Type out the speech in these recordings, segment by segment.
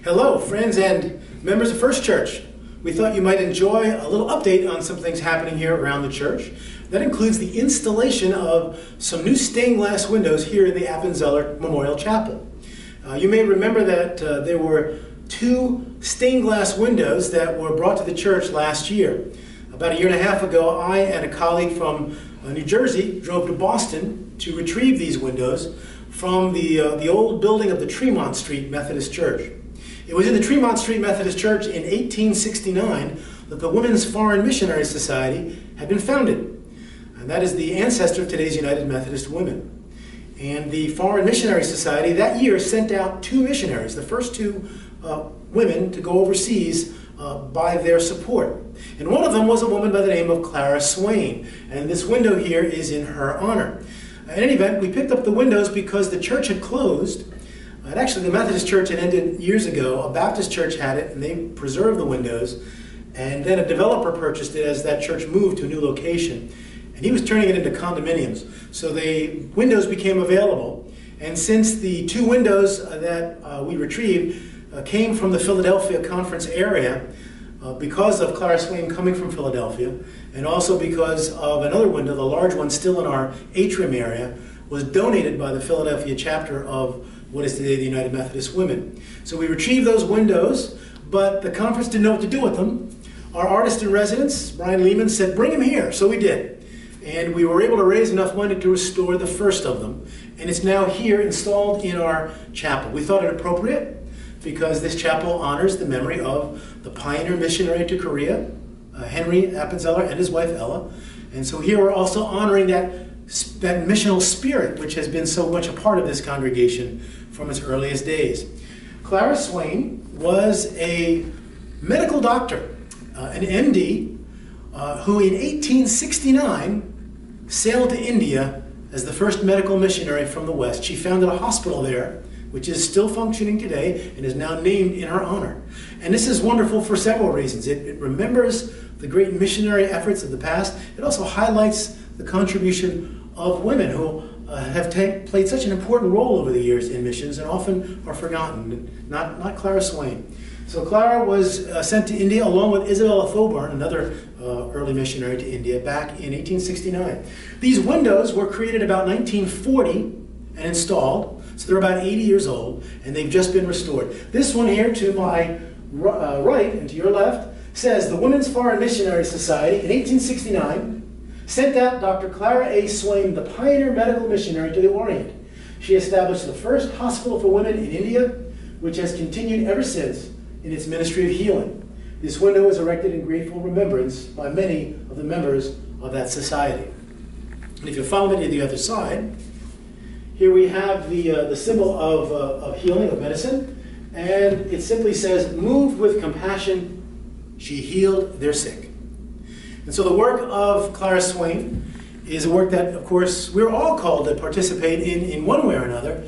Hello, friends and members of First Church. We thought you might enjoy a little update on some things happening here around the church. That includes the installation of some new stained glass windows here in the Appenzeller Memorial Chapel. You may remember that there were two stained glass windows that were brought to the church last year. About a year and a half ago, I and a colleague from New Jersey drove to Boston to retrieve these windows from the old building of the Tremont Street Methodist Church. It was in the Tremont Street Methodist Church in 1869 that the Women's Foreign Missionary Society had been founded. And that is the ancestor of today's United Methodist Women. And the Foreign Missionary Society that year sent out two missionaries, the first two women to go overseas by their support. And one of them was a woman by the name of Clara Swain. And this window here is in her honor. In any event, we picked up the windows because the church had closed. And actually, the Methodist Church had ended years ago. A Baptist church had it, and they preserved the windows. And then a developer purchased it as that church moved to a new location. And he was turning it into condominiums. So the windows became available. And since the two windows that we retrieved came from the Philadelphia Conference area, because of Clara Swain coming from Philadelphia, and also because of another window, the large one still in our atrium area, was donated by the Philadelphia chapter of what is today the United Methodist Women. So we retrieved those windows, but the conference didn't know what to do with them. Our artist in residence, Brian Lehman, said, "Bring them here." So we did. And we were able to raise enough money to restore the first of them. And it's now here installed in our chapel. We thought it appropriate because this chapel honors the memory of the pioneer missionary to Korea, Henry Appenzeller, and his wife Ella. And so here we're also honoring that missional spirit which has been so much a part of this congregation from its earliest days. Clara Swain was a medical doctor, an MD, who in 1869 sailed to India as the first medical missionary from the West. She founded a hospital there, which is still functioning today and is now named in her honor. And this is wonderful for several reasons. It remembers the great missionary efforts of the past. It also highlights the contribution of women who have played such an important role over the years in missions and often are forgotten, not Clara Swain. So Clara was sent to India along with Isabella Thoburn, another early missionary to India, back in 1869. These windows were created about 1940 and installed, so they're about 80 years old, and they've just been restored. This one here to my right and to your left says the Women's Foreign Missionary Society in 1869 sent out Dr. Clara A. Swain, the pioneer medical missionary, to the Orient. She established the first hospital for women in India, which has continued ever since in its ministry of healing. This window was erected in grateful remembrance by many of the members of that society. And if you follow me to the other side, here we have the symbol of healing, of medicine, and it simply says, "Moved with compassion, she healed their sick." And so the work of Clara Swain is a work that, of course, we're all called to participate in one way or another,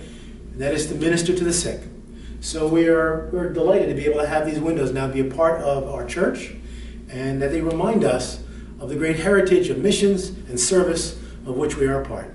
and that is to minister to the sick. So we're delighted to be able to have these windows now be a part of our church, and that they remind us of the great heritage of missions and service of which we are a part.